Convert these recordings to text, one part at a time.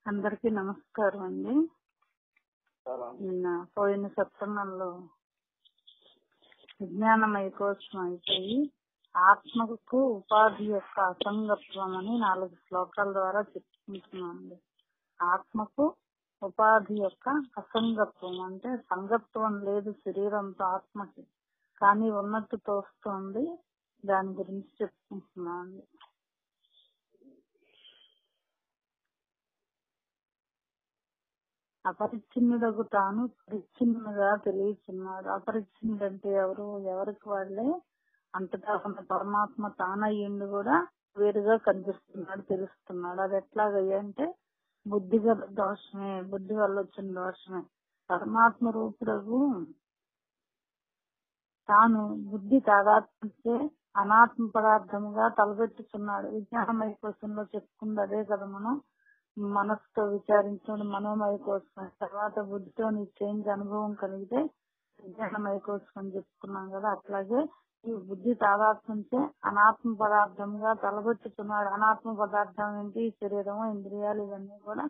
అందరికీ నమస్కారం అండి. నిన్న పోయిన సత్సంగంలో విజ్ఞానమయ కోశం అయిపోయి ఆత్మకు ఉపాధి యొక్క అసంగత్వం అని 4 శ్లోకాల ద్వారా చెప్పుకుంటున్నామండి. ఆత్మకు ఉపాధి యొక్క అసంగత్వం అంటే సంగత్వం లేదు శరీరంతో ఆత్మకి, కానీ ఉన్నట్టు తోస్తుంది. దాని గురించి చెప్పుకుంటున్నామండి. అపరిచ్ఛిన్నుడకు తాను పరిచ్ఛిన్నుగా తెలియచున్నాడు. అపరిచ్ఛిన్నుడంటే ఎవరు? ఎవరికి వాళ్ళే అంతటా ఉన్న పరమాత్మ తానయ్యిండు కూడా వేరుగా కనిపిస్తున్నాడు, తెలుస్తున్నాడు. అది ఎట్లాగయ్యా అంటే బుద్ధి దోషమే, బుద్ధి వల్ల వచ్చిన దోషమే. పరమాత్మ రూపుడకు తాను బుద్ధి తాదాత్మితే అనాత్మ పదార్థముగా తలబెట్టుచున్నాడు. విజ్ఞానమయ కోశంలో చెప్పుకుంది అదే కదా. మనం మనసుతో విచారించడం మనోమయ కోసం, తర్వాత బుద్ధితో చేంజ్ అనుభవం కలిగితే విజ్ఞానమయ కోసం అని చెప్పుకున్నాం కదా. అట్లాగే ఈ బుద్ధి తాదాత్మ్యంతో అనాత్మ పదార్థంగా తలబెట్టుతున్నాడు. అనాత్మ పదార్థం ఏంటి? శరీరం, ఇంద్రియాలు, ఇవన్నీ కూడా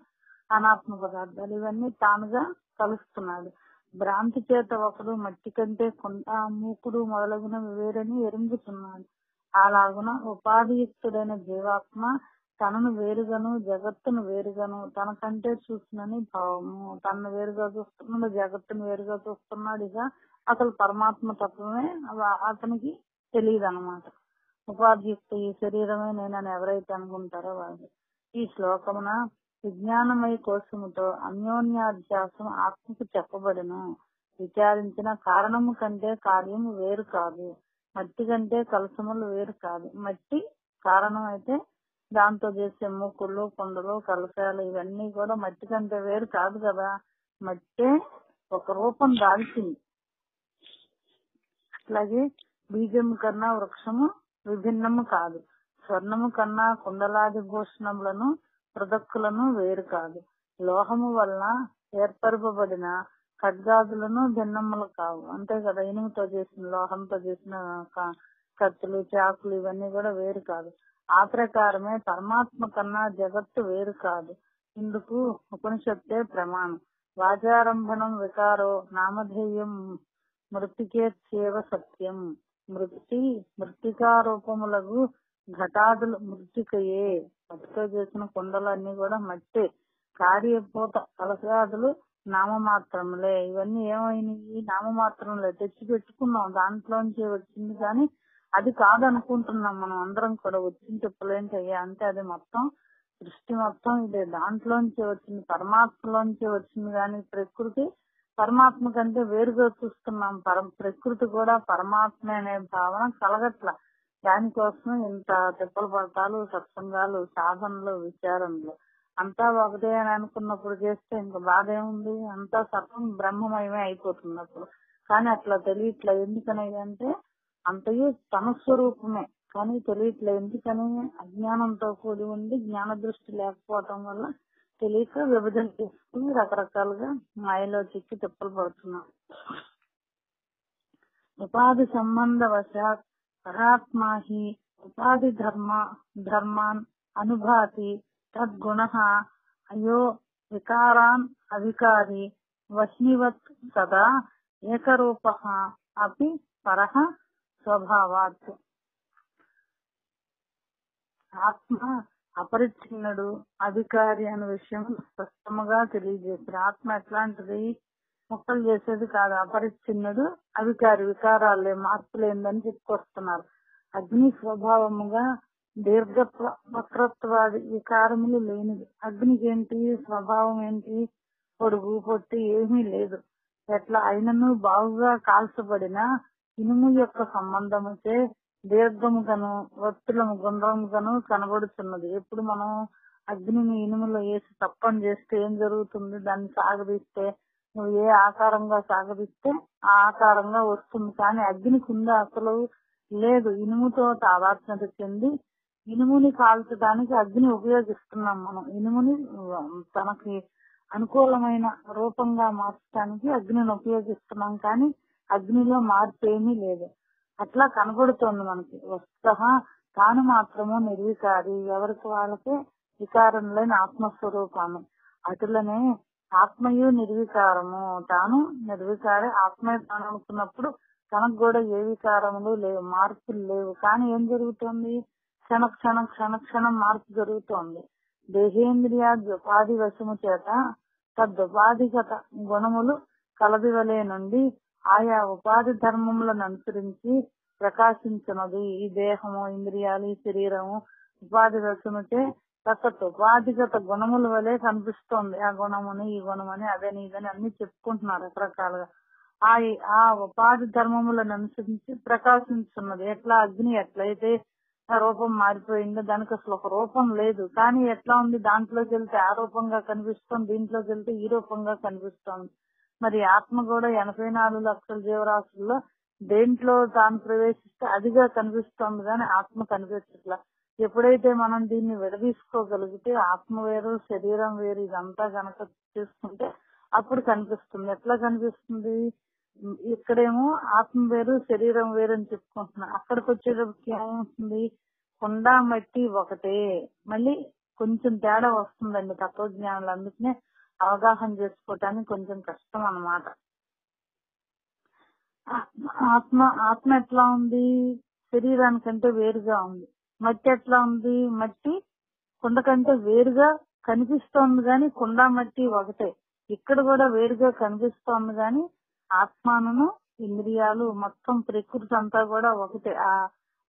అనాత్మ పదార్థాలు. ఇవన్నీ తానుగా కలుస్తున్నాడు. భ్రాంతి చేత ఒకడు మట్టి కంటే కొండ, మూకుడు మొదలగునవి వేరని ఎరుగుతున్నాడు. అలాగున ఉపాధియుక్తుడైన జీవాత్మ తనను వేరుగాను జగత్తును వేరుగాను తనకంటే చూసినని భావము. తనను వేరుగా చూస్తున్నాడు, జగత్తును వేరుగా చూస్తున్నాడు. ఇక అసలు పరమాత్మ తత్వమే అతనికి తెలియదు అనమాట. ఉపాధియుక్త ఈ శరీరమే నేనని ఎవరైతే అనుకుంటారో వాళ్ళు. ఈ శ్లోకమున విజ్ఞానమయ కోశముతో అన్యోన్యాధ్యాసం ఆత్మకు చెప్పబడును. విచారించిన కారణము కంటే కార్యము వేరు కాదు, మట్టి కంటే కలసములు వేరు కాదు. మట్టి కారణం అయితే దాంతో చేసే మూకుళ్ళు, కొండలు, కలశాలు ఇవన్నీ కూడా మట్టి కంటే వేరు కాదు కదా. మట్టే ఒక రూపం దాల్చింది. అట్లాగే బీజము కన్నా వృక్షము విభిన్నము కాదు. స్వర్ణము కన్నా కుండలాది భూషణములను ప్రదక్కులను వేరు కాదు. లోహము వలన ఏర్పరపబడిన ఖడ్గాదులను భిన్నములు కావు. అంతే కదా. ఇనుముతో చేసిన, లోహంతో చేసిన కత్తులు, చాకులు ఇవన్నీ కూడా వేరు కాదు. ఆ ప్రకారమే పరమాత్మ కన్నా జగత్తు వేరు కాదు. ఇందుకు ఉపనిషత్తే ప్రమాణం. వాచారంభనం వికారో నామధేయం మృతికేత్యేవ సత్యం. మృతికారూపములకు ఘటాదులు మృతికయే. మట్టితో చేసిన కుండలు అన్ని కూడా మట్టే. కార్యపోత కలశాదులు నామమాత్రములే. ఇవన్నీ ఏమైనాయి? నామమాత్రములే. తెచ్చి పెట్టుకున్నాం, దాంట్లోంచి వచ్చింది, కానీ అది కాదనుకుంటున్నాం మనం అందరం కూడా. వచ్చింది చెప్పలేంటయ్యా అంటే అది మొత్తం సృష్టి మొత్తం ఇదే, దాంట్లోంచి వచ్చింది, పరమాత్మలోంచి వచ్చింది. కానీ ప్రకృతి పరమాత్మ కంటే వేరుగా చూస్తున్నాం. ప్రకృతి కూడా పరమాత్మ అనే భావన కలగట్ల. దానికోసం ఇంత తిప్పలు పడతాలు, సత్సంగాలు, సాధనలు, విచారణలు అంతా ఒకటే అని అనుకున్నప్పుడు చేస్తే ఇంకా బాధ ఏముంది? అంతా సర్వం బ్రహ్మమయమే అయిపోతుంది అప్పుడు. కానీ అట్లా తెలియట్లే. ఎందుకని అంటే అంతయు తన స్వరూపమే, కానీ తెలియట్లే. ఎందుకని? అజ్ఞానంతో కూడి ఉండి జ్ఞాన దృష్టి లేకపోవటం వల్ల తెలియక విభజన చేసుకుని రకరకాలుగా మాయలో చిక్కి తిప్పలు పడుతున్నాం. ఉపాధి సంబంధ వశాత్ పరాత్మాహి ఉపాధి ధర్మాన్ అనుభాతి తద్గుణ అయో వికారాన్ అవికారి వశ్నివత్ సదా ఏకరూప అపి పరః స్వభావాత్. ఆత్మ అపరిచ్ఛిన్నుడు, అధికారి అనే విషయం స్పష్టముగా తెలియజేశారు. ఆత్మ ఎట్లాంటిది? ముక్కలు చేసేది కాదు. అపరిచ్ఛిన్నుడు, అధికారి, వికారాలే, మార్పులేందని చెప్పుకొస్తున్నారు. అగ్ని స్వభావముగా వక్రత్వాది వికారములు లేనిది. అగ్నికి ఏంటి స్వభావం? ఏంటి? పొడుగు పొట్టి ఏమీ లేదు. ఎట్లా అయినను బాగుగా కాల్చబడిన ఇనుము యొక్క సంబంధముచే దీర్ఘముగాను వత్తులము గుండ్రముగాను కనబడుతున్నది. ఎప్పుడు మనం అగ్నిని ఇనుములో వేసి తప్పని చేస్తే ఏం జరుగుతుంది? దాన్ని సాగదీస్తే, నువ్వు ఏ ఆకారంగా సాగదీస్తే ఆ ఆకారంగా వస్తుంది. కానీ అగ్నికి ఉందా? అసలు లేదు. ఇనుముతో తాదాత్మ్యత చెంది ఇనుముని కాల్చడానికి అగ్ని ఉపయోగిస్తున్నాం మనం. ఇనుముని తనకి అనుకూలమైన రూపంగా మార్చడానికి అగ్నిని ఉపయోగిస్తున్నాం. కానీ అగ్నిలో మార్పు ఏమీ లేదు. అట్లా కనబడుతోంది మనకి. వస్తుత తాను మాత్రము నిర్వికారి, ఎవరికి వాళ్ళకే వికారం లేని ఆత్మస్వరూపాన్ని. అటులనే ఆత్మయు నిర్వికారము. తాను నిర్వికారే, ఆత్మే తాను అనుకున్నప్పుడు తనకు కూడా ఏ వికారములు లేవు, మార్పులు లేవు. కానీ ఏం జరుగుతుంది? క్షణం మార్పు జరుగుతోంది. దేహేంద్రియాద్యుపాధి వశము చేత తద్దుపాధిగత గుణములు కలదివలే నుండి ఆయా ఉపాధి ధర్మములను అనుసరించి ప్రకాశించున్నది. ఈ దేహము, ఇంద్రియాలు, శరీరము ఉపాధి వశముచే ఉపాధిగత గుణముల వలె కనిపిస్తోంది. ఆ గుణముని, ఈ గుణమని, అదని ఇదని అన్ని చెప్పుకుంటున్నారు రకరకాలుగా. ఆ ఉపాధి ధర్మములను అనుసరించి ప్రకాశించున్నది. ఎట్లా అగ్ని ఎట్లయితే రూపం మారిపోయిందో దానికి అసలు ఒక రూపం లేదు, కానీ ఎట్లా ఉంది, దాంట్లోకి వెళ్తే ఆ రూపంగా కనిపిస్తోంది, దీంట్లోకి వెళ్తే ఈ రూపంగా కనిపిస్తోంది. మరి ఆత్మ కూడా 84 లక్షల జీవరాశుల్లో దేంట్లో తాను ప్రవేశిస్తే అదిగా కనిపిస్తోంది, కానీ ఆత్మ కనిపించట్లా. ఎప్పుడైతే మనం దీన్ని విడదీసుకోగలిగితే ఆత్మ వేరు, శరీరం వేరు, ఇదంతా కనుక తీసుకుంటే అప్పుడు కనిపిస్తుంది. ఎట్లా కనిపిస్తుంది? ఇక్కడేమో ఆత్మ వేరు, శరీరం వేరు అని చెప్పుకుంటున్నా. అక్కడికి వచ్చేటప్పటికి ఏమవుతుంది? కొండ మట్టి ఒకటే. మళ్ళీ కొంచెం తేడా వస్తుందండి తత్వజ్ఞానులు. అందుకనే అవగాహన చేసుకోవటానికి కొంచెం కష్టం అన్నమాట. ఆత్మ ఎట్లా ఉంది? శరీరానికంటే వేరుగా ఉంది. మట్టి ఎట్లా ఉంది? మట్టి కొండ కంటే వేరుగా కనిపిస్తోంది, గాని కొండ మట్టి ఒకటే. ఇక్కడ కూడా వేరుగా కనిపిస్తోంది, గాని ఆత్మను, ఇంద్రియాలు, మొత్తం ప్రకృతి అంతా కూడా ఒకటే.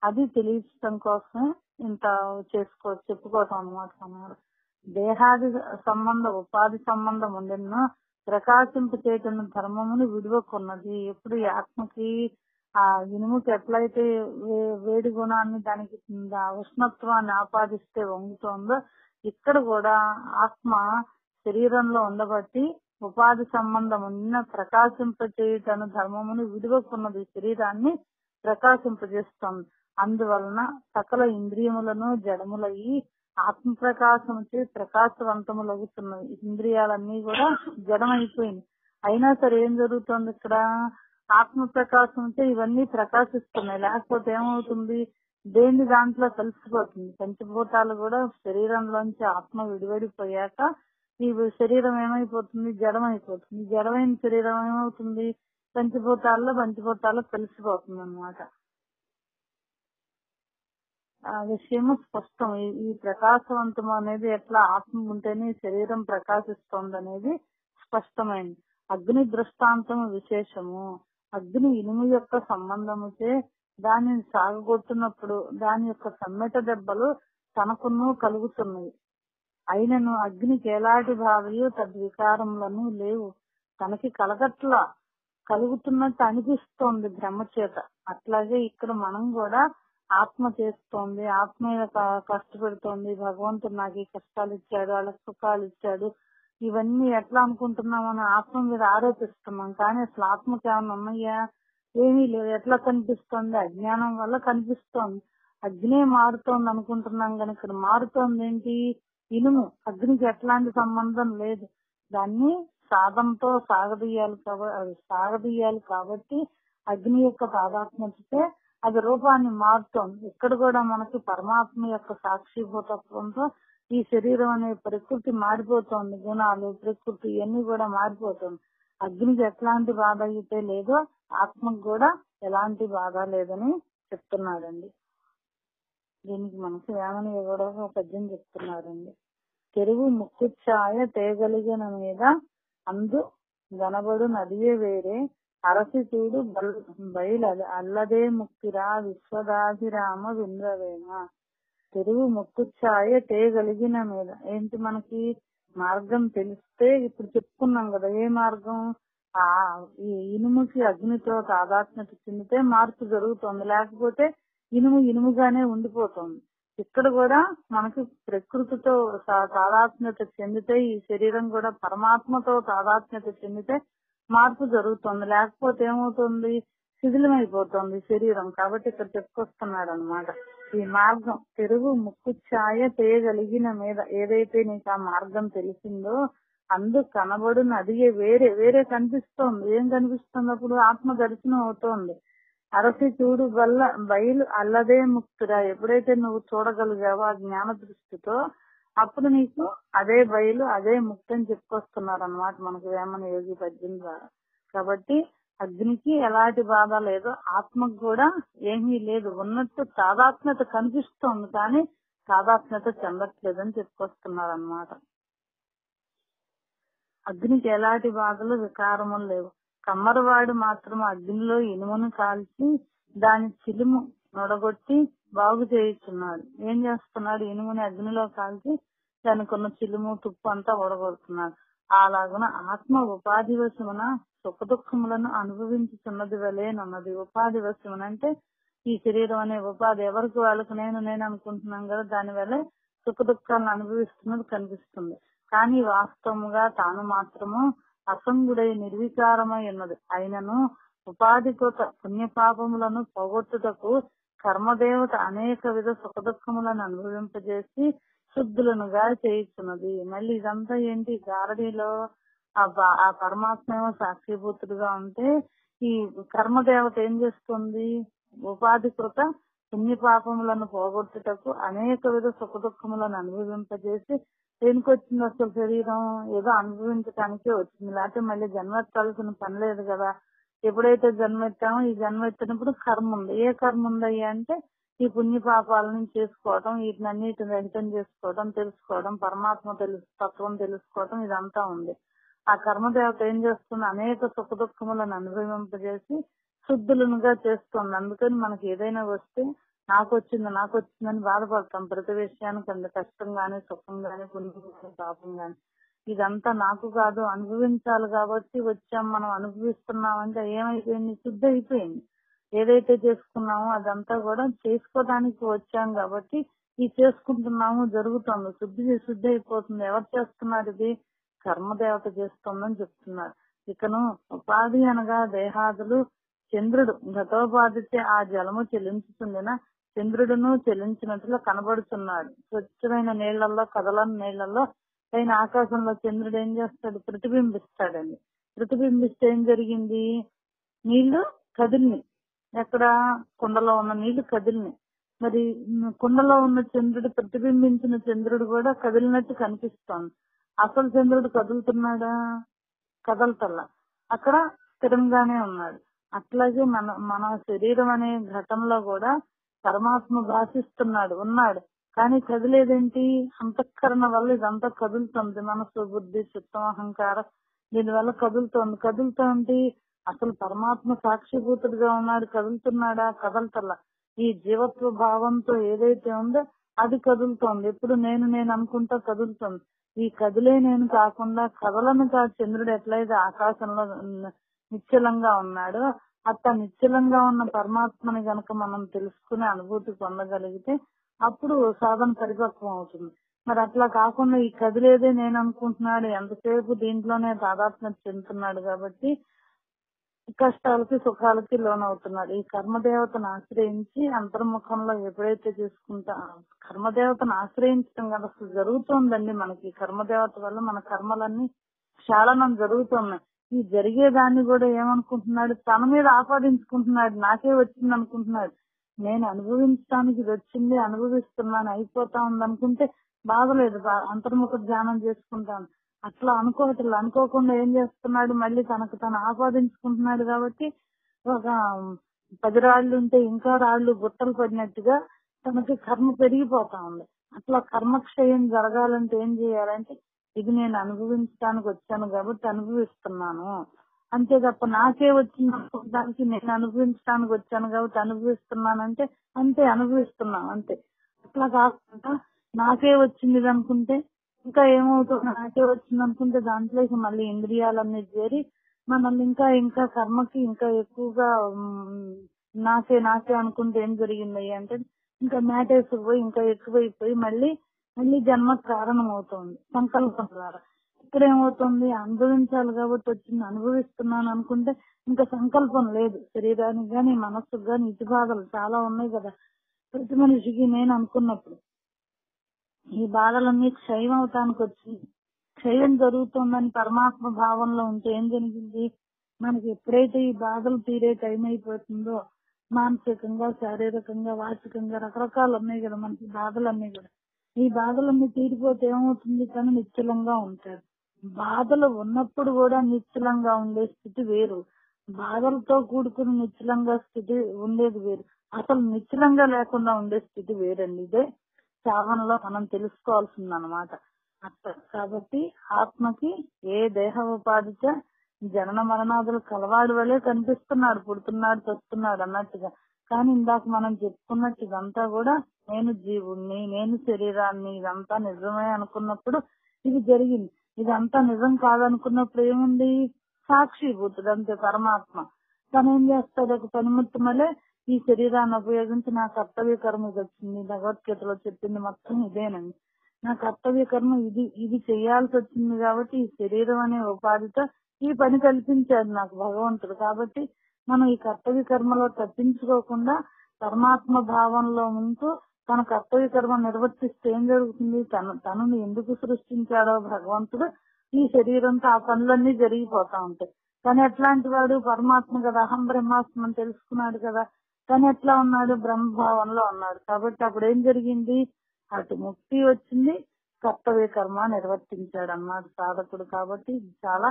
అది తెలియటం కోసమే ఇంత చెప్పుకోవటం అన్నమాట. దేహాది సంబంధ ఉపాధి సంబంధం ఉండిన ప్రకాశింపచేయటం ధర్మమును విడువకున్నది. ఎప్పుడు ఈ ఆత్మకి ఆ ఇనుముకి ఎట్లయితే వేడి గుణాన్ని, దానికి ఉష్ణత్వాన్ని ఆపాదిస్తే వంగుతోందో, ఇక్కడ కూడా ఆత్మ శరీరంలో ఉండబట్టి ఉపాధి సంబంధం ఉన్న ప్రకాశింపచేయటను ధర్మమును విడువకున్నది. శరీరాన్ని ప్రకాశింపజేస్తోంది. అందువలన సకల ఇంద్రియములను జడములయ్యి ఆత్మ ప్రకాశముచే ప్రకాశవంతములవుతున్నవి. ఇంద్రియాలన్నీ కూడా జడమైపోయింది. అయినా సరే ఏం జరుగుతోంది? ఇక్కడ ఆత్మ ప్రకాశంతో ఇవన్నీ ప్రకాశిస్తున్నాయి. లేకపోతే ఏమవుతుంది? దేని దాంట్లో కలిసిపోతుంది. పంచభూతాలు కూడా శరీరంలోంచి ఆత్మ విడివడిపోయాక ఈ శరీరం ఏమైపోతుంది? జడమైపోతుంది. జడమైన శరీరం ఏమవుతుంది? పంచభూతాల్లో కలిసిపోతుంది అన్నమాట. ఆ విషయము స్పష్టం. ఈ ప్రకాశవంతం అనేది ఎట్లా ఆత్మ ఉంటేనే శరీరం ప్రకాశిస్తోంది అనేది స్పష్టమైంది. అగ్ని దృష్టాంతము విశేషము. అగ్ని ఇనుము యొక్క సంబంధముచే దానిని సాగగొట్టున్నప్పుడు దాని యొక్క సమ్మెట దెబ్బలు తనకును కలుగుతున్నవి. అయినను అగ్నికి ఎలాంటి భావయు తద్వికారములను లేవు. తనకి కలగట్లా, కలుగుతున్నట్టు అనిపిస్తోంది బ్రహ్మ చేత. అట్లాగే ఇక్కడ మనం కూడా ఆత్మ చేస్తోంది, ఆత్మ కష్టపెడుతోంది, భగవంతుడు నాకు ఈ కష్టాలు ఇచ్చాడు, వాళ్ళకి సుఖాలు ఇచ్చాడు, ఇవన్నీ ఎట్లా అనుకుంటున్నాం? మనం ఆత్మ మీద ఆరోపిస్తున్నాం. కానీ అసలు ఆత్మకి ఏమన్నా ఉన్నాయా? ఏమీ లేవు. ఎట్లా కనిపిస్తోంది? అజ్ఞానం వల్ల కనిపిస్తోంది. అగ్నే మారుతోంది అనుకుంటున్నాం, కానీ ఇక్కడ మారుతోంది ఏంటి? ఇనుము. అగ్నికి ఎట్లాంటి సంబంధం లేదు. దాన్ని సాధంతో సాగదీయాలి కాబట్టి అగ్ని యొక్క తాదాత్మ్యతే అది రూపాన్ని మారుతోంది. ఇక్కడ కూడా మనకి పరమాత్మ యొక్క సాక్షిభూతత్వంతో ఈ శరీరం అనే ప్రకృతి మారిపోతోంది. గుణాలు, ప్రకృతి ఇవన్నీ కూడా మారిపోతుంది. అగ్నికి ఎట్లాంటి బాధ అయితే లేదో ఆత్మకు కూడా ఎలాంటి బాధ లేదని చెప్తున్నాడండి. దీనికి మనకి వేమని కూడా పద్యం చెప్తున్నారండి. తెరువు ముక్కుఛాయ తేగలిగిన మీద అందు గనబడు నదియే వేరే అరసి చూడు బయలు అల్లదే ముక్తిరా విశ్వదాభిరామ వింద్రవేమ. తెరువు ముక్కుఛాయ తేగలిగిన మీద ఏంటి? మనకి మార్గం తెలిస్తే, ఇప్పుడు చెప్పుకున్నాం కదా ఏ మార్గం? ఈ ఇనుముకి అగ్నితో తాదాత్మ్యత చెందితే మార్పు జరుగుతుంది, లేకపోతే ఇనుముగానే ఉండిపోతుంది. ఇక్కడ కూడా మనకి ప్రకృతితో తాదాత్మ్యత చెందితే, ఈ శరీరం కూడా పరమాత్మతో తాదాత్మ్యత చెందితే మార్పు జరుగుతుంది, లేకపోతే ఏమవుతుంది? శిథిలమైపోతుంది శరీరం. కాబట్టి ఇక్కడ చెప్పుకొస్తున్నాడు అన్నమాట. ఈ మార్గం తెరువు ముక్కుఛాయ తేగలిగిన మీద, ఏదైతే నీకు ఆ మార్గం తెలిసిందో అందు కనబడు నదియే వేరే కనిపిస్తోంది. ఏం కనిపిస్తుంది? అప్పుడు ఆత్మ దర్శనం అవుతోంది. అరసి చూడు బయలు అల్లదే ముక్తిరా. ఎప్పుడైతే నువ్వు చూడగలిగావో ఆ జ్ఞాన దృష్టితో అప్పుడు నీకు అదే బయలు అదే ముక్తి అని చెప్పుకొస్తున్నారు అన్నమాట మనకు వేమన యోగి పద్యం ద్వారా. కాబట్టి అగ్నికి ఎలాంటి బాధ లేదు, ఆత్మకు కూడా ఏమీ లేదు, ఉన్నట్టు తాదాత్మ్యత కనిపిస్తోంది కానీ తాదాత్మ్యత చెందట్లేదు అని చెప్పుకొస్తున్నారు అన్నమాట. అగ్నికి ఎలాంటి బాధలు వికారములు లేవు. కమ్మరవాడు మాత్రం అగ్నిలో ఇనుమును కాల్చి దాని చిలుము నొడగొట్టి బాగు చేయుచున్నాడు. ఏం చేస్తున్నాడు? ఇనుముని అగ్నిలో కాల్చి దానికి ఉన్న చిలుము తుప్పు అంతా ఒడగొడుతున్నాడు. అలాగున ఆత్మ ఉపాధి వశమున సుఖ దుఃఖములను అనుభవించుతున్నది వలేనన్నది. ఉపాధి వశమున అంటే ఈ శరీరం అనే ఉపాధి ఎవరికి వాళ్ళకి నేను అనుకుంటున్నాం కదా, దాని వల్ల సుఖ దుఃఖాలను అనుభవిస్తున్నది కనిపిస్తుంది. కానీ వాస్తవముగా తాను మాత్రము అసంగుడై నిర్వికారమై ఉన్నది. అయినను ఉపాధికృత పుణ్యపాపములను పోగొట్టుటకు కర్మదేవత అనేక విధ సుఖ దుఃఖములను అనుభవింపజేసి శుద్ధులనుగా చేయుచున్నది. మళ్ళీ ఇదంతా ఏంటి? గారడీలో ఆ పరమాత్మ ఏమో సాక్షిభూతుడుగా ఉంటే ఈ కర్మదేవత ఏం చేస్తుంది? ఉపాధికృత పుణ్యపాపములను పోగొట్టుటకు అనేక విధ సుఖ దుఃఖములను అనుభవింపజేసి దేనికి వచ్చింది అసలు శరీరం? ఏదో అనుభవించటానికే వచ్చింది, లేకపోతే మళ్ళీ జన్మెత్తాల్సిన పని లేదు కదా. ఎప్పుడైతే జన్మెత్తామో ఈ జన్మెత్తినప్పుడు కర్మ ఉంది. ఏ కర్మ ఉందయ్యా అంటే ఈ పుణ్య పాపాలను చేసుకోవటం, వీటినన్నిటిని రహితం చేసుకోవడం, తెలుసుకోవడం, పరమాత్మ తత్వం తెలుసుకోవడం, ఇదంతా ఉంది. ఆ కర్మదేవత ఏం చేస్తుంది? అనేక సుఖ దుఃఖములను అనుభవింపజేసి శుద్ధులనుగా చేస్తుంది. అందుకని మనకి ఏదైనా వస్తే నాకు వచ్చిందని బాధపడతాం. ప్రతి విషయానికి అంత కష్టం గాని, సుఖం గాని, పుణ్యం గాని, పాపం గాని, ఇదంతా నాకు కాదు, అనుభవించాలి కాబట్టి వచ్చాం, మనం అనుభవిస్తున్నాం అంటే ఏమైపోయింది? శుద్ధి అయిపోయింది. ఏదైతే చేసుకున్నామో అదంతా కూడా చేసుకోవడానికి వచ్చాం కాబట్టి ఈ చేసుకుంటున్నాము, జరుగుతుంది, శుద్ధి అయిపోతుంది. ఎవరు చేస్తున్నారు? ఇది కర్మదేవత చేస్తుందని చెప్తున్నారు. ఇకను ఉపాధి అనగా దేహాదులు. చంద్రుడు ఘటోపాధితే ఆ జలము చెలించుతుందిన చంద్రుడును చెలించినట్లు కనబడుతున్నాడు. స్వచ్ఛమైన నీళ్లలో, కదలని నీళ్లలో, పైన ఆకాశంలో చంద్రుడు ఏం చేస్తాడు? ప్రతిబింబిస్తాడండి. ప్రతిబింబిస్తే ఏం జరిగింది? నీళ్లు కదిలిని. ఎక్కడ? కుండలో ఉన్న నీళ్లు కదిలిని. మరి కుండలో ఉన్న చంద్రుడు, ప్రతిబింబించిన చంద్రుడు కూడా కదిలినట్టు కనిపిస్తోంది. అసలు చంద్రుడు కదులుతున్నాడా? కదలతల్లా, అక్కడ స్థిరంగానే ఉన్నాడు. అట్లాగే మన శరీరం అనే ఘటంలో కూడా పరమాత్మ భాషిస్తున్నాడు, ఉన్నాడు. కానీ కదిలేదేంటి? అంతఃకరణ వల్ల ఇదంతా కదులుతుంది. మనసు, బుద్ధి, చిత్తం, అహంకారం దీనివల్ల కదులుతోంది. అసలు పరమాత్మ సాక్షిభూతుడిగా ఉన్నాడు, కదులుతున్నాడా? కదలతల్లా. ఈ జీవత్వ భావంతో ఏదైతే ఉందో అది కదులుతోంది. ఎప్పుడు నేను అనుకుంటా కదులుతుంది. ఈ కదిలే నేను కాకుండా కదలనుగా చంద్రుడు ఎట్లయితే ఆకాశంలో నిశ్చలంగా ఉన్నాడో అట్లా నిశ్చలంగా ఉన్న పరమాత్మని గనక మనం తెలుసుకునే అనుభూతి పొందగలిగితే అప్పుడు సాధన పరిపక్వం అవుతుంది. మరి అట్లా కాకుండా ఈ కదిలేదే నేను అనుకుంటున్నాడు, ఎంతసేపు దీంట్లోనే తాదాత్మ్యం చెందుతున్నాడు కాబట్టి కష్టాలకి సుఖాలకి లోనవుతున్నాడు. ఈ కర్మదేవతను ఆశ్రయించి అంతర్ముఖంలో ఎప్పుడైతే చేసుకుంటా కర్మదేవతను ఆశ్రయించడం కదా అసలు జరుగుతోందండి. మనకి కర్మదేవత వల్ల మన కర్మలన్నీ క్షాళనం జరుగుతున్నాయి. ఈ జరిగేదాన్ని కూడా ఏమనుకుంటున్నాడు? తన మీద ఆపాదించుకుంటున్నాడు. నాకే వచ్చింది అనుకుంటున్నాడు. నేను అనుభవించడానికి ఇది వచ్చింది, అనుభవిస్తున్నాను, అయిపోతా ఉంది అనుకుంటే బాధలేదు, అంతర్ముఖ ధ్యానం చేసుకుంటాను. అట్లా అనుకోకుండా ఏం చేస్తున్నాడు? మళ్ళీ తనకు తను ఆపాదించుకుంటున్నాడు. కాబట్టి ఒక 10 రాళ్లు ఉంటే ఇంకా రాళ్లు గుట్టలు పడినట్టుగా తనకి కర్మ పెరిగిపోతా ఉంది. అట్లా కర్మక్షయం జరగాలంటే ఏం చేయాలంటే ఇది నేను అనుభవించడానికి వచ్చాను కాబట్టి అనుభవిస్తున్నాను అంతే తప్ప నాకే వచ్చింది అనుకోవడానికి నేను అనుభవించడానికి వచ్చాను కాబట్టి అనుభవిస్తున్నానంటే అంతే అనుభవిస్తున్నాను అంతే. అట్లా కాకుండా నాకే వచ్చింది అనుకుంటే ఇంకా ఏమవుతుంది? నాకే వచ్చింది అనుకుంటే దాంట్లోకి మళ్ళీ ఇంద్రియాలన్నీ చేరి మనల్ని ఇంకా కర్మకి ఇంకా ఎక్కువగా నాకే అనుకుంటే ఏం జరిగింది అంటే ఇంకా మేటేసుకుపోయి ఇంకా ఎక్కువైపోయి మళ్ళీ జన్మకు కారణం అవుతుంది సంకల్పం ద్వారా. ఇక్కడ ఏమవుతుంది? అనుభవించాలి కాబట్టి వచ్చింది అనుభవిస్తున్నాను అనుకుంటే ఇంకా సంకల్పం లేదు. శరీరానికి గాని మనస్సుకు గాని ఇటు బాధలు చాలా ఉన్నాయి కదా ప్రతి మనిషికి. నేను అనుకున్నప్పుడు ఈ బాధలన్నీ క్షయం అవటానికి వచ్చింది. క్షయం జరుగుతుందని పరమాత్మ భావంలో ఉంటే ఏం జరిగింది? మనకి ఎప్పుడైతే ఈ బాధలు తీరే టైం అయిపోతుందో మానసికంగా, శారీరకంగా, వాచికంగా రకరకాలు ఉన్నాయి కదా మనకి బాధలు అన్నీ కూడా. ఈ బాధలన్నీ తీరిపోతే ఏమవుతుంది? తను నిశ్చలంగా ఉంటాడు. బాధలు ఉన్నప్పుడు కూడా నిశ్చలంగా ఉండే స్థితి వేరు, బాధలతో కూడుకుని నిశ్చలంగా స్థితి ఉండేది వేరు, అసలు నిశ్చలంగా లేకుండా ఉండే స్థితి వేరండి. ఇదే శ్రావణలో మనం తెలుసుకోవాల్సింది అనమాట. కాబట్టి ఆత్మకి ఏ దేహ ఉపాధితో జనన మరణాదులు కలవాడి వలె కనిపిస్తున్నాడు, పుడుతున్నాడు చస్తున్నాడు అన్నట్టుగా. కానీ ఇందాక మనం చెప్పుకున్నట్టు ఇదంతా కూడా నేను జీవుణ్ణి, నేను శరీరాన్ని, ఇదంతా నిజమే అనుకున్నప్పుడు ఇది జరిగింది. ఇదంతా నిజం కాదనుకున్నప్పుడు ఏముంది? సాక్షిభూతుడు అంతే పరమాత్మ. తను ఏం చేస్తాడు? ఒక పనిముట్టు మళ్ళీ ఈ శరీరాన్ని ఉపయోగించి నా కర్తవ్య కర్మ వచ్చింది. భగవద్గీతలో చెప్పింది మొత్తం ఇదేనండి. నా కర్తవ్య కర్మ ఇది చేయాల్సి వచ్చింది కాబట్టి ఈ శరీరం అనే ఉపాధితో ఈ పని కల్పించాడు నాకు భగవంతుడు. కాబట్టి మనం ఈ కర్తవ్య కర్మలో తప్పించుకోకుండా పరమాత్మ భావంలో ఉంటూ తన కర్తవ్య కర్మ నిర్వర్తిస్తే ఏం జరుగుతుంది? తనను ఎందుకు సృష్టించాడో భగవంతుడు ఈ శరీరంతో ఆ పనులన్నీ జరిగిపోతా ఉంటాయి. కానీ ఎట్లాంటి వాడు? పరమాత్మ కదా, అహం బ్రహ్మాస్మి అని తెలుసుకున్నాడు కదా. కానీ ఎట్లా ఉన్నాడు? బ్రహ్మభావంలో ఉన్నాడు. కాబట్టి అప్పుడు ఏం జరిగింది? అటు ముక్తి వచ్చింది, కర్తవ్య కర్మ నిర్వర్తించాడు అన్నమాట సాధకుడు. కాబట్టి ఇది చాలా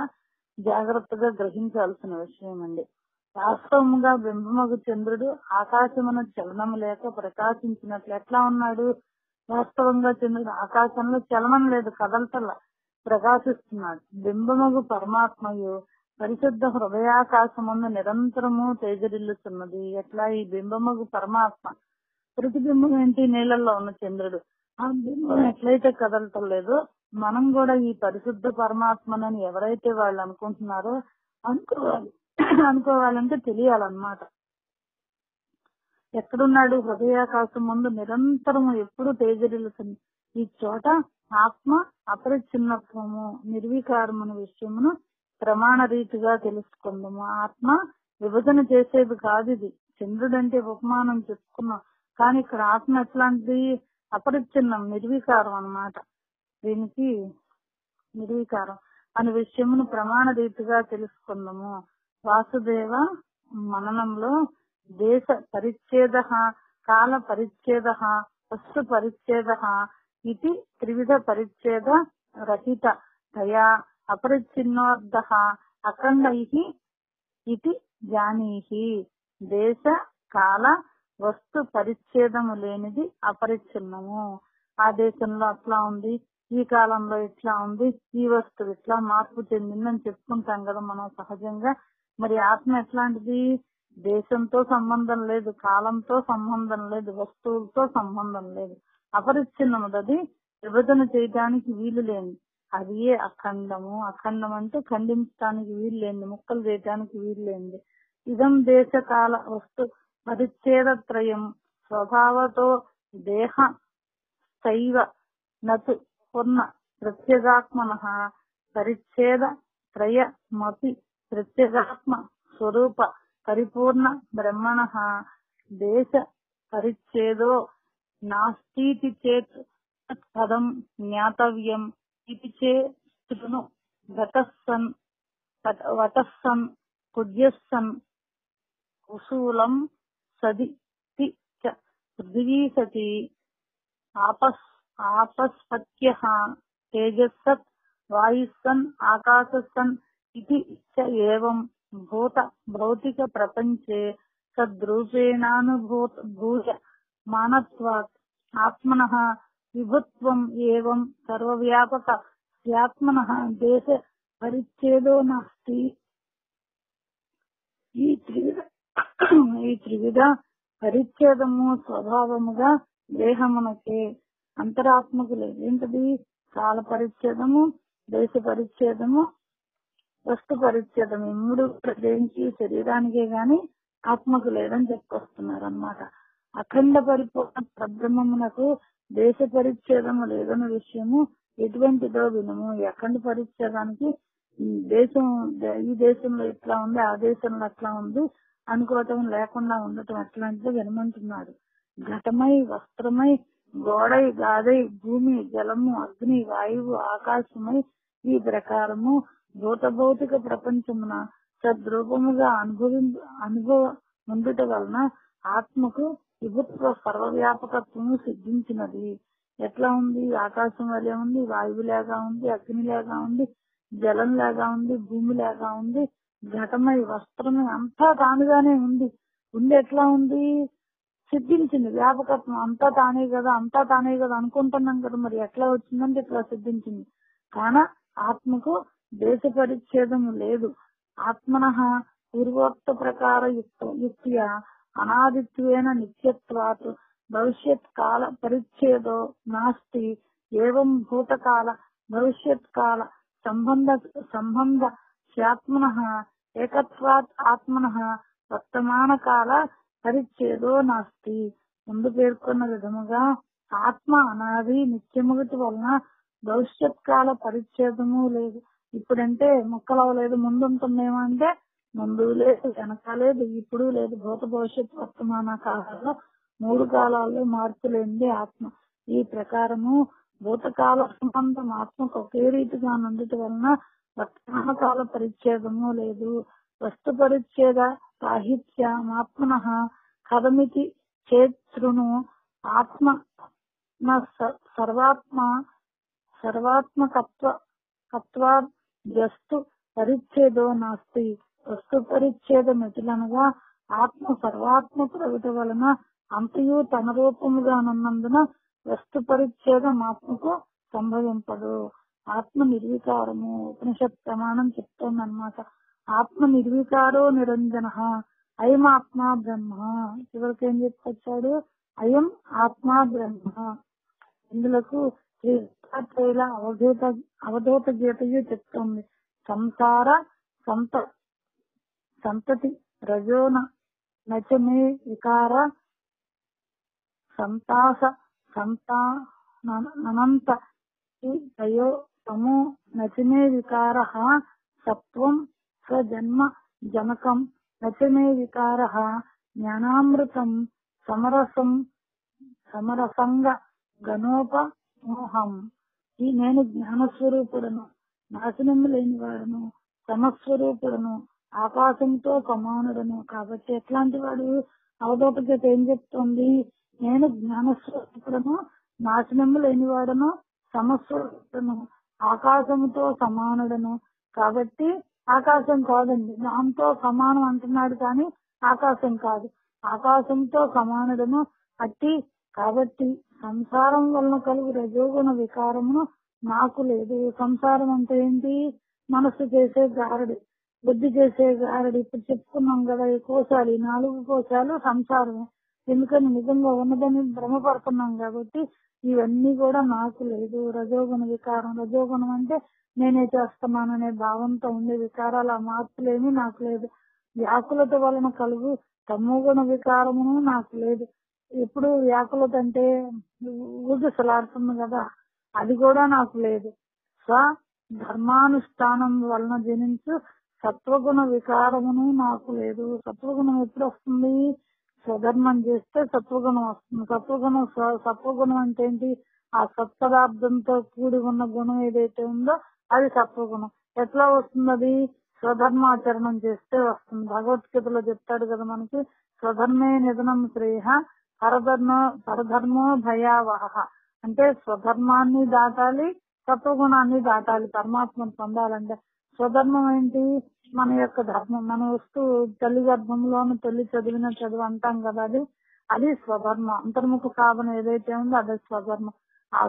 జాగ్రత్తగా గ్రహించాల్సిన విషయం అండి. వాస్తవముగా బింబమగు చంద్రుడు ఆకాశమున చలనం లేక ప్రకాశించినట్లు ఎట్లా ఉన్నాడు? వాస్తవంగా చంద్రుడు ఆకాశంలో చలనం లేదు, కదలతల ప్రకాశిస్తున్నాడు. బింబమగు పరమాత్మయు పరిశుద్ధ హృదయాకాశముందు నిరంతరము తేజరిల్లుతున్నది. ఎట్లా? ఈ బింబమగు పరమాత్మ, ప్రతిబింబం ఏంటి? నీళ్ళల్లో ఉన్న చంద్రుడు. ఆ బింబం ఎట్లయితే కదలటం లేదో మనం కూడా ఈ పరిశుద్ధ పరమాత్మనని ఎవరైతే వాళ్ళు అనుకుంటున్నారో అనుకోవాలంటే తెలియాలన్నమాట. ఎక్కడున్నాడు? హృదయాకాశం ముందు నిరంతరము ఎప్పుడు తేజరిల్లుతుంది. ఈ చోట ఆత్మ అపరిచ్ఛిన్నత్వము నిర్వికారమున విషయమును ప్రమాణ రీతిగా తెలుసుకుందాము. ఆత్మ విభజన చేసేది కాదు. ఇది చంద్రుడు అంటే ఉపమానం చెప్పుకున్నాం, కానీ ఇక్కడ ఆత్మ ఎట్లాంటిది? అపరిచ్ఛిన్నం, నిర్వికారం అన్నమాట. దీనికి నిర్వికారం అనే విషయమును ప్రమాణ రీతిగా తెలుసుకుందాము. వాసుదేవ మననంలో దేశ పరిచ్ఛేద, కాల పరిచ్ఛేద, వస్తు పరిచ్ఛేద ఇది త్రివిధ పరిచ్ఛేద రహిత తయా అపరిచ్ఛిన్నోర్ధ అఖండైః ఇది జానీహి. దేశ కాల వస్తు పరిచ్ఛేదము లేనిది అపరిచ్ఛిన్నము. ఆ దేశంలో అట్లా ఉంది, ఈ కాలంలో ఇట్లా ఉంది, ఈ వస్తువు ఇట్లా మార్పు చెందిందని చెప్పుకుంటాం కదా మనం సహజంగా. మరి ఆత్మ ఎట్లాంటిది? దేశంతో సంబంధం లేదు, కాలంతో సంబంధం లేదు, వస్తువులతో సంబంధం లేదు, అపరిచ్ఛిన్నముదది, విభజన చేయడానికి వీలు లేని. అది ఏ అఖండము. అఖండం అంటే ఖండించడానికి వీలు లేనిది, ముక్కలు చేయడానికి వీలు లేనిది. ఇదం దేశ కాల వస్తు పరిచ్ఛేద త్రయం స్వభావతో దేహ శైవ నతు పూర్ణ ప్రత్యేగాత్మన పరిచ్ఛేద త్రయమపి ప్రత్యేగాత్మ స్వరూప పరిపూర్ణ బ్రహ్మణ దేశ పరిచ్ఛేదో నాస్తి చేత్ పదం జ్ఞాతవ్యం ఇది చేను ఘటస్సన్ వటస్సన్ కుడ్యస్సన్ కుశూలం సది పృథివీ సతి ఆపస్పత్యః తేజస్సత్ వాయుస్సన్ ఆకాశస్సన్ ఇది ఏవం భూత భౌతిక ప్రపంచే సద్రూపేణానుభూయ మానత్వాత్ ఆత్మనః విభుత్వం ఏవం సర్వవ్యాపక స్యాత్మనః దేశ పరిచ్ఛేదో నాస్తి. ఈ త్రివిధ పరిచ్ఛేదము స్వభావముగా దేహమునకే, అంతరాత్మకు లేదు. ఏంటది? కాల పరిచ్ఛేదము, దేశ పరిచ్ఛేదము, వస్తు పరిచ్ఛేదం. ఈ మూడు దేనికి? శరీరానికే గాని ఆత్మకు లేదని చెప్పుకొస్తున్నారు అన్నమాట. అఖండ పరిపూర్ణ పరబ్రహ్మమునకు దేశ పరిచ్ఛేదము లేదన్న విషయము ఎటువంటిదో వినము. ఈ అఖండ పరిచ్ఛేదానికి దేశం, ఈ దేశంలో ఇట్లా ఉంది, ఆ దేశంలో అట్లా ఉంది అనుకోవటం, లేకుండా ఉండటం ఎట్లాంటిదో వినమంటున్నాడు. ఘటమై, వస్త్రమై, గోడై, గాదై, భూమి, జలము, అగ్ని, వాయువు, ఆకాశమై ఈ ప్రకారము భూత భౌతిక ప్రపంచమున సద్రూపముగా అనుభవం ఉండుట వలన ఆత్మకు విభుత్వ సర్వవ్యాపకత్వము సిద్ధించినది. ఎట్లా ఉంది? ఆకాశం వలె ఉంది, వాయువులాగా ఉంది, అగ్నిలాగా ఉంది, జలంలాగా ఉంది, భూమిలాగా ఉంది, ఘటమై వస్త్రమై అంతా తానుగానే ఉంది. ఉంది ఎట్లా ఉంది? సిద్ధించింది. వ్యాపకత్వం అంతా తానే కదా, అంతా తానే కదా అనుకుంటున్నాం కదా, మరి ఎట్లా వచ్చిందంటే ఇట్లా సిద్ధించింది. కాన ఆత్మకు దేశ పరిచ్ఛేదం లేదు. ఆత్మనః పూర్వోక్త ప్రకార యుక్త్యా అనాదిత్వేన నిత్యత్వాత్ భవిష్యత్ కాల పరిచ్ఛేదో నాస్తి. ఏవం భూతకాల భవిష్యత్ కాల సంబంధ స్యాత్మనః ఏకత్వాత్ ఆత్మనః వర్తమాన కాల పరిచ్ఛేదో నాస్తి. ముందు పేర్కొన్న విధముగా ఆత్మ అనాది నిత్యముగటి వలన భవిష్యత్ కాల పరిచ్ఛేదము లేదు. ఇప్పుడంటే ముక్కలవలేదు, ముందు ఉంటుందేమో అంటే ముందు లేదు, వెనక లేదు, ఇప్పుడు లేదు. భూత భవిష్యత్ వర్తమాన కాలాల్లో 3 కాలాల్లో మార్పు లేనిది ఆత్మ. ఈ ప్రకారము భూతకాల సంబంధం ఆత్మకు ఒకే రీతిగా నుండి వలన వర్తమాన కాల పరిచ్ఛేదము లేదు. వస్తు పరిచ్ఛేద సాహిత్యమాత్మనః కథమితి చేతృను ఆత్మ సర్వాత్మకత్వాద్యస్తు పరిచ్ఛేదో నాస్తి. వస్తు పరిచ్ఛేదమితులనగా ఆత్మ సర్వాత్మ ప్రగట వలన అంతయు తన రూపముగానున్నందున వస్తు పరిచ్ఛేదం ఆత్మకు సంభవింపదు. ఆత్మ నిర్వికారము. ఉపనిషత్ ప్రమాణం చెప్తోందన్నమాట. ఆత్మ నిర్వికారో నిరంజన. అయం ఆత్మ బ్రహ్మ. చివరికి ఏం చెప్పుకొచ్చాడు? అయం ఆత్మ బ్రహ్మ. ఇందులకు శ్రీ దత్తాత్రేయుల అవధూత గీతయు చెప్తోంది. సంసార సంతతి రజోన నచమే వికార సంతాస సంతానంత దయో తమో నచమే వికార సత్వం స్వజన్మ జనకం నచమే వికార జ్ఞానామృతం సమరసంగ గణోపమోహం. ఈ నేను జ్ఞానస్వరూపుడను, నాశనము లేనివాడును, సమస్వరూపుడను, ఆకాశంతో సమానుడను. కాబట్టి ఎట్లాంటి వాడు? అవధూత గీత ఏం చెప్తోంది? నేను జ్ఞానస్వరూపుడను, నాశనము లేనివాడను, సమస్వరూపుడను, ఆకాశముతో సమానుడను. కాబట్టి ఆకాశం కాదండి, దాంతో సమానం అంటున్నాడు కానీ ఆకాశం కాదు. ఆకాశంతో సమానుడను అట్టి. కాబట్టి సంసారం వలన కలుగు రజోగుణ వికారమును నాకు లేదు. సంసారం అంటే ఏంటి? మనస్సు చేసే గారడి, బుద్ధి చేసే గారడి. ఇప్పుడు చెప్పుకున్నాం కదా, ఈ కోశాలు, ఈ 4 కోశాలు సంసారమే. ఎందుకని? నిజంగా ఉన్నదని భ్రమపడుతున్నాం కాబట్టి ఇవన్నీ కూడా నాకు లేదు. రజోగుణ వికారం. రజోగుణం అంటే నేనే చేస్తున్నాననే భావంతో ఉండే వికారాలు, ఆ మార్పులేమీ నాకు లేదు. వ్యాకులత వలన కలుగు తమోగుణ వికారమును నాకు లేదు. ఇప్పుడు వ్యాకులత అంటే ఊగిసలాడుతుంది కదా, అది కూడా నాకు లేదు. ధర్మానుష్ఠానం వలన జనించు సత్వగుణ వికారమును నాకు లేదు. సత్వగుణం ఎప్పుడు వస్తుంది? స్వధర్మం చేస్తే సత్వగుణం వస్తుంది. సత్వగుణం అంటే ఏంటి? ఆ సత్పదార్థంతో కూడి ఉన్న గుణం ఏదైతే ఉందో అది సత్వగుణం. ఎట్లా వస్తుంది అది? స్వధర్మాచరణం చేస్తే వస్తుంది. భగవద్గీతలో చెప్తాడు కదా మనకి, స్వధర్మే నిధనం శ్రేయ పరధర్మో భయావహ. అంటే స్వధర్మాన్ని దాటాలి, సత్వగుణాన్ని దాటాలి పరమాత్మను పొందాలంటే. స్వధర్మం ఏంటి? మన యొక్క ధర్మం. మన వస్తూ తల్లి గర్భంలోను తల్లి చదివిన చదువు అంటాం కదా, అది స్వధర్మ. అంతర్ముఖ సాధన ఏదైతే ఉందో అదే స్వధర్మం. ఆ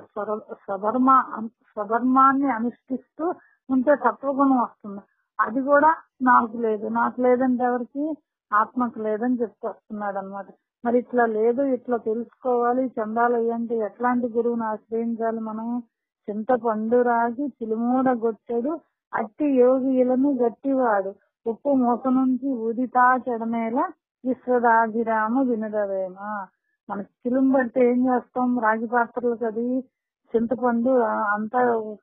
స్వధర్మాన్ని అనుష్ఠిస్తూ ఉంటే సత్వగుణం వస్తుంది. అది కూడా నాకు లేదు. నాకు లేదంటే ఎవరికి? ఆత్మకు లేదని చెప్పుకొస్తున్నాడు అనమాట. మరి ఇట్లా లేదు, ఇట్లా తెలుసుకోవాలి, చెందాలి అంటే ఎట్లాంటి గురువుని ఆశ్రయించాలి మనం? చింతపండు రాగి చిలుమూడ గొట్టెడు అట్టి యోగిలను గట్టివాడు ఉప్పు మూస నుంచి ఊదితా చెడమేల విశ్వదాభిరామ వినదవేమ. మన చిలుము బట్టి ఏం చేస్తాం? రాగి పాత్రలకు అది చింతపండు అంతా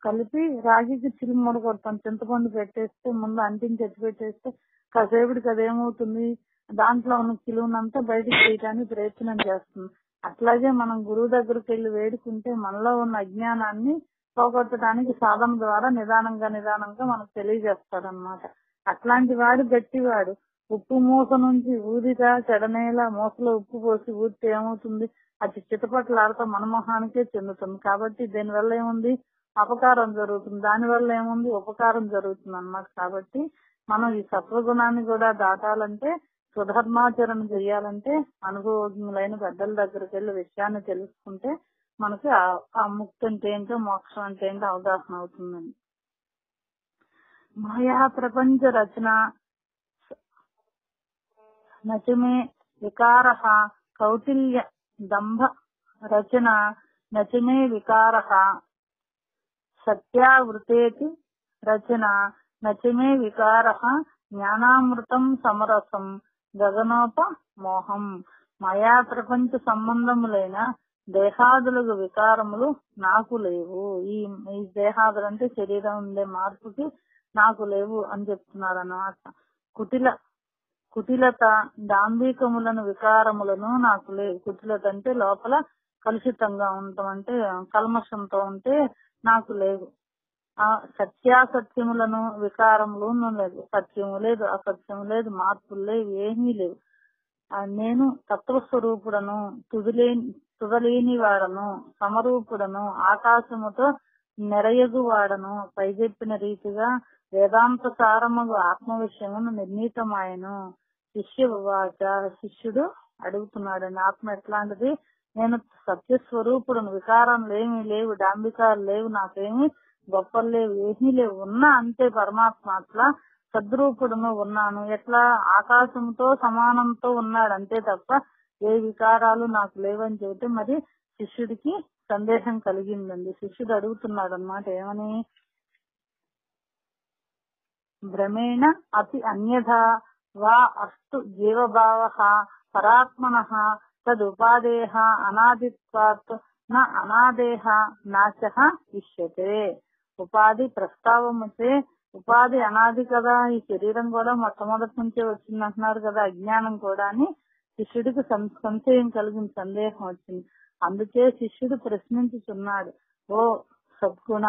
కలిపి రాగికి చిలుమూడ కొడతాం. చింతపండు పెట్టేస్తే ముందు అంటించి ఎత్తి పెట్టేస్తే కాసేపటికి అదేమవుతుంది? దాంట్లో ఉన్న చిలువనంతా బయటకు తీయడానికి ప్రయత్నం చేస్తుంది. అట్లాగే మనం గురువు దగ్గరికి వెళ్ళి వేడుకుంటే మనలో ఉన్న అజ్ఞానాన్ని పోగొట్టడానికి సాధన ద్వారా నిదానంగా మనకు తెలియజేస్తాడు అనమాట. అట్లాంటి వాడు గట్టివాడు. ఉప్పు మూస నుంచి ఊదిగా చెడనేలా మూసలో ఉప్పు పోసి ఊదితే ఏమవుతుంది? అది చిటపట్లాడుతూ మన మొహానికే చెందుతుంది. కాబట్టి దీనివల్ల ఏముంది? అపకారం జరుగుతుంది. దానివల్ల ఏముంది? ఉపకారం జరుగుతుంది అన్నమాట. కాబట్టి మనం ఈ సత్వగుణాన్ని కూడా దాటాలంటే, స్వధర్మాచరణ చేయాలంటే అనుభవజ్ఞులైన పెద్దల దగ్గరికి వెళ్ళి విషయాన్ని తెలుసుకుంటే మనకి ఆ ముక్తి అంటే ఏంటో, మోక్షం అంటే ఏంటో అవగాహన అవుతుందండి. మాయా ప్రపంచ రచన నచమే వికార కౌటిల్య దంభ రచన నచమే వికార సత్యావృతేతి రచన నచమే వికార జ్ఞానామృతం సమరసం గగనోప మోహం. మాయా ప్రపంచ సంబంధములైన దేహాదులకు వికారములు నాకు లేవు. ఈ దేహాదులు అంటే శరీరం ఉండే మార్పుకి నాకు లేవు అని చెప్తున్నారు అన్నమాట. కుటిలత దాంభికములను వికారములను నాకు లేవు. కుటిలత అంటే లోపల కలుషితంగా ఉండటం, అంటే కల్మషంతో ఉంటే నాకు లేవు. ఆ సత్యాసత్యములను వికారములు లేదు. సత్యము లేదు, అసత్యము లేదు, మార్పులు లేవు, ఏమీ లేవు. నేను తత్వస్వరూపుడను, తుదలేని వాడను, సమరూపుడను, ఆకాశముతో నెరయగు వాడను. పై చెప్పిన రీతిగా వేదాంత సారముగు ఆత్మ విషయమును నిర్ణీతమాయను. శిష్యుడు అడుగుతున్నాడండి, ఆత్మ ఎట్లాంటిది? నేను సత్యస్వరూపుడును, వికారాలు ఏమీ లేవు, డాంబికాలు లేవు, నాకేమీ గొప్పలు లేవు, ఏమీ లేవు, ఉన్నా అంతే పరమాత్మ. అట్లా సద్రూపుడును ఉన్నాను. ఎట్లా? ఆకాశంతో సమానంతో ఉన్నాడు అంతే తప్ప ఏ వికారాలు నాకు లేవని చెబితే మరి శిష్యుడికి సందేహం కలిగిందండి. శిష్యుడు అడుగుతున్నాడు అన్నమాట, ఏమని? భ్రమేణ అపి అన్యథా వా అస్తు జీవభావః పరాత్మనః తదుపాదేహ అనాదిత్వాత్ న అనాదేహ నాశః ఇష్యతే. ఉపాధి ప్రస్తావముతే ఉపాధి అనాది కదా, ఈ శరీరం కూడా మొట్టమొదటి నుంచే వచ్చింది అంటున్నారు కదా, అజ్ఞానం కూడా అని శిష్యుడికి సంశయం కలిగింది, సందేహం వచ్చింది. అందుకే శిష్యుడు ప్రశ్నించుచున్నాడు, ఓ సద్గుణ,